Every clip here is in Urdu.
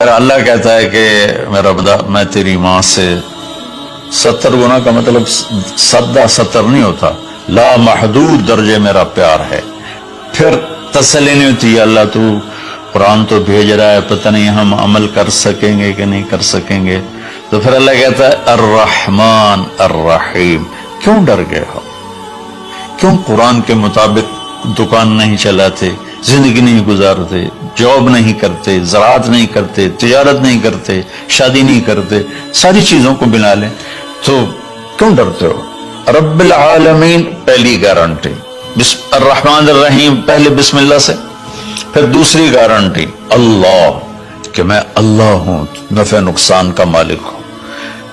اللہ کہتا ہے کہ میرا بندہ میں تیری ماں سے 70 گنا کا مطلب سدا 70 نہیں ہوتا، لا محدود درجے میرا پیار ہے۔ پھر تسلی نہیں ہوتی، اللہ تو قرآن تو بھیج رہا ہے، پتہ نہیں ہم عمل کر سکیں گے کہ نہیں کر سکیں گے۔ تو پھر اللہ کہتا ہے الرحمن الرحیم، کیوں ڈر گئے ہو؟ کیوں قرآن کے مطابق دکان نہیں چلاتے، زندگی نہیں گزارتے، جاب نہیں کرتے، زراعت نہیں کرتے، تجارت نہیں کرتے، شادی نہیں کرتے، ساری چیزوں کو بنا لیں تو کیوں ڈرتے ہو؟ رب العالمین پہلی گارنٹی، الرحمن الرحیم پہلے بسم اللہ سے، پھر دوسری گارنٹی اللہ کہ میں اللہ ہوں، نفع نقصان کا مالک ہوں،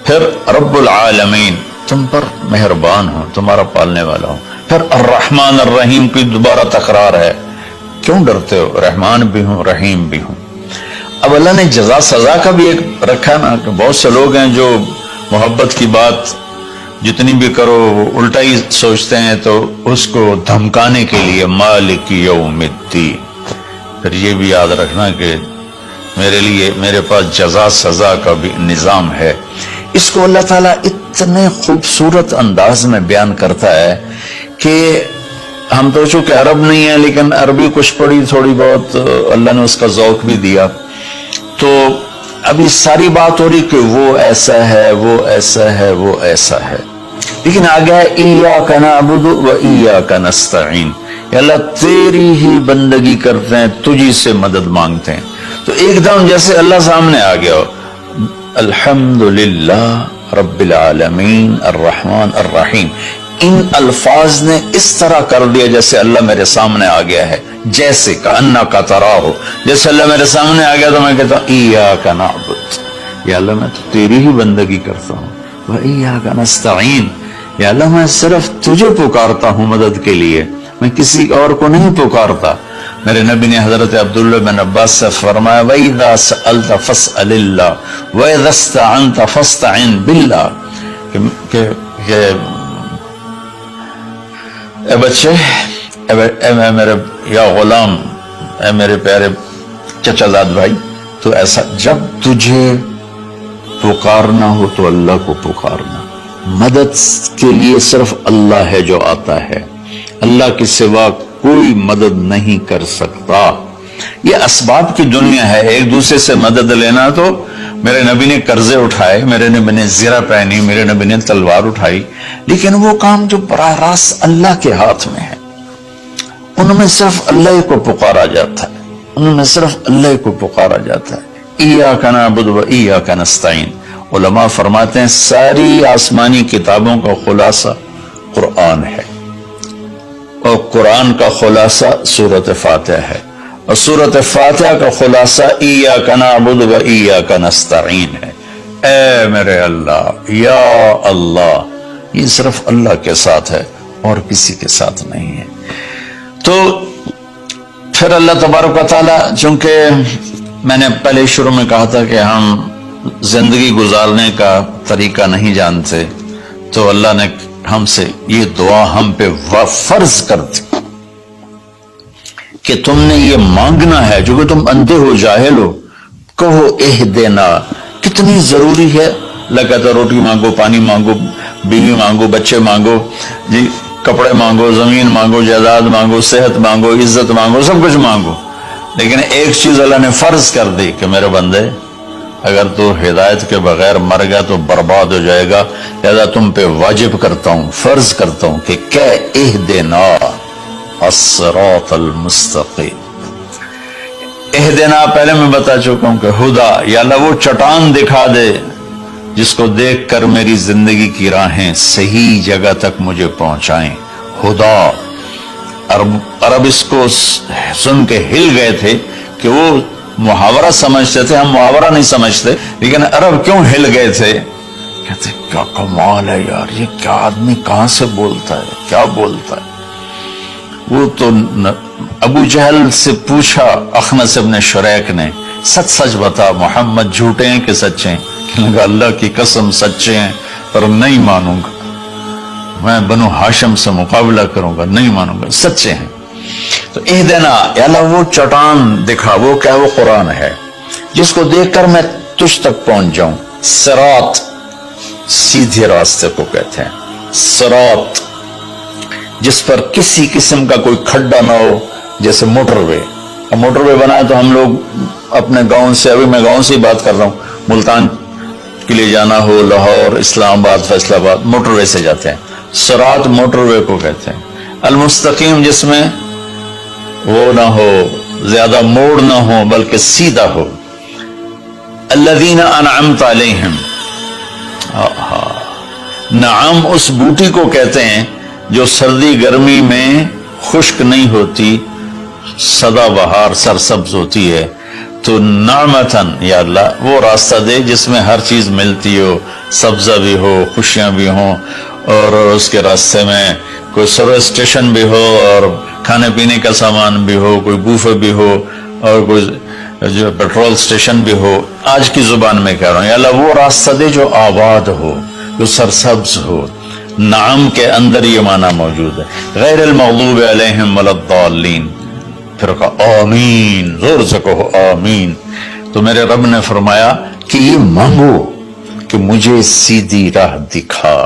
پھر رب العالمین تم پر مہربان ہوں، تمہارا پالنے والا ہوں، پھر الرحمن الرحیم کی دوبارہ تکرار ہے۔ کیوں ڈرتے ہو؟ رحمان بھی ہوں رحیم بھی ہوں۔ اب اللہ نے جزا سزا کا بھی ایک رکھا نا، کہ بہت سے لوگ ہیں جو محبت کی بات جتنی بھی کرو وہ الٹا ہی سوچتے ہیں، تو اس کو دھمکانے کے لیے مالک یوم الدین۔ پھر یہ بھی یاد رکھنا کہ میرے لیے میرے پاس جزا سزا کا بھی نظام ہے۔ اس کو اللہ تعالیٰ اتنے خوبصورت انداز میں بیان کرتا ہے کہ ہم تو چونکہ عرب نہیں ہیں لیکن عربی کچھ پڑھی تھوڑی بہت، اللہ نے اس کا ذوق بھی دیا، تو ابھی ساری بات ہو رہی کہ وہ ایسا ہے، وہ ایسا ہے، وہ ایسا ہے، لیکن آگے ہے ایاک نعبد و ایاک نستعین، یا اللہ تیری ہی بندگی کرتے ہیں، تجھی سے مدد مانگتے ہیں۔ تو ایک دم جیسے اللہ سامنے آ گیا ہو، الحمدللہ رب العالمین الرحمن الرحیم، ان الفاظ نے اس طرح کر دیا جیسے اللہ میرے سامنے آ گیا ہے، جیسے کأنک تراہ، جیسے اللہ میرے سامنے آ گیا تو میں کہتا ہوں ایاک نعبد، یا اللہ میں تو تیری ہی بندگی کرتا ہوں، و ایاک نستعین، یا اللہ میں صرف تجھے پکارتا ہوں مدد کے لیے، میں کسی اور کو نہیں پکارتا۔ میرے نبی نے حضرت عبداللہ بن عباس سے فرمایا وَإِذَا سَأَلْتَ فَاسْأَلِ اللَّهِ وَإِذَا اسْتَعَنْتَ فَاسْتَعِنْ بِاللَّهِ کہ اے بچے، اے میرے یا غلام، اے میرے پیارے چچا زاد بھائی، تو ایسا جب تجھے پکارنا ہو تو اللہ کو پکارنا، مدد کے لیے صرف اللہ ہے جو آتا ہے، اللہ کے سوا کوئی مدد نہیں کر سکتا۔ یہ اسباب کی دنیا ہے، ایک دوسرے سے مدد لینا، تو میرے نبی نے قرضے اٹھائے، میرے نبی نے زرہ پہنی، میرے نبی نے تلوار اٹھائی، لیکن وہ کام جو براہ راست اللہ کے ہاتھ میں ہے، ان میں صرف اللہ کو پکارا جاتا ہے، ان میں صرف اللہ کو پکارا جاتا ہے۔ ایاک نعبد و ایاک نستعین، علماء فرماتے ہیں ساری آسمانی کتابوں کا خلاصہ قرآن ہے، اور قرآن کا خلاصہ سورۃ فاتحہ ہے، اور سورۃ فاتحہ کا خلاصہ ایاک نعبد و ایاک نستعین ہے۔ اے میرے اللہ، یا اللہ، یہ صرف اللہ کے ساتھ ہے اور کسی کے ساتھ نہیں ہے۔ تو پھر اللہ تبارک و تعالیٰ، چونکہ میں نے پہلے شروع میں کہا تھا کہ ہم زندگی گزارنے کا طریقہ نہیں جانتے، تو اللہ نے ہم سے یہ دعا ہم پہ فرض کر دی کہ تم نے یہ مانگنا ہے، جو کہ تم اندھے ہو جاہل ہو، کہو اہدنا۔ کتنی ضروری ہے، اللہ کہتا روٹی مانگو، پانی مانگو، بیوی مانگو، بچے مانگو، جی کپڑے مانگو، زمین مانگو، جائیداد مانگو، صحت مانگو، عزت مانگو، سب کچھ مانگو، لیکن ایک چیز اللہ نے فرض کر دی کہ میرے بندے اگر تو ہدایت کے بغیر مر گیا تو برباد ہو جائے گا، لہذا تم پہ واجب کرتا ہوں، فرض کرتا ہوں کہ اہدنا الصراط المستقیم۔ اہدنا پہلے میں بتا چکا ہوں کہ ہدا، یا اللہ وہ چٹان دکھا دے جس کو دیکھ کر میری زندگی کی راہیں صحیح جگہ تک مجھے پہنچائیں۔ ہدا، عرب اس کو سن کے ہل گئے تھے کہ وہ محاورہ سمجھتے تھے، ہم محاورہ نہیں سمجھتے، لیکن عرب کیوں ہل گئے تھے؟ کہتے کیا کمال ہے یار، یہ کیا آدمی کہاں سے بولتا ہے، کیا بولتا ہے۔ وہ تو ابو جہل سے پوچھا اخنس ابن شریک نے، سچ سچ بتا محمد جھوٹے ہیں کہ سچے ہیں؟ کہنے لگا اللہ کی قسم سچے ہیں، پر نہیں مانوں گا، میں بنو ہاشم سے مقابلہ کروں گا، نہیں مانوں گا، سچے ہیں۔ تو اہدنا، یا اللہ وہ چٹان دکھا، وہ کیا؟ وہ قرآن ہے۔ جس کو دیکھ کر میں تجھ تک پہنچ جاؤں. صراط سیدھے راستے کو کہتے ہیں. صراط جس پر کسی قسم کا کوئی کھڈا نہ ہو، جیسے موٹر وے. اب موٹر وے بنائے تو ہم لوگ اپنے گاؤں سے، ابھی میں گاؤں سے ہی بات کر رہا ہوں، ملتان کے لیے جانا ہو، لاہور، اسلام آباد، فیصل آباد، موٹر وے سے جاتے ہیں. صراط موٹر وے کو کہتے ہیں. المستقیم جس میں وہ نہ ہو، زیادہ موڑ نہ ہو بلکہ سیدھا ہو. الذین انعمت علیہم، نعم اس بوٹی کو کہتے ہیں جو سردی گرمی میں خشک نہیں ہوتی، سدا بہار سرسبز ہوتی ہے. تو نعمتن یا اللہ وہ راستہ دے جس میں ہر چیز ملتی ہو، سبزہ بھی ہو، خوشیاں بھی ہوں، اور اس کے راستے میں کوئی سروس اسٹیشن بھی ہو، اور کھانے پینے کا سامان بھی ہو، کوئی بوفے بھی ہو، اور کوئی جو پیٹرول اسٹیشن بھی ہو. آج کی زبان میں کہہ رہا ہوں، یا اللہ وہ راستہ دے جو آباد ہو، جو سرسبز ہو. نعم کے اندر یہ معنی موجود ہے. غیر المغضوب علیہم ولا الضالین. پھر کہا آمین، زور سے کہو آمین. تو میرے رب نے فرمایا کہ یہ مانگو کہ مجھے سیدھی راہ دکھا.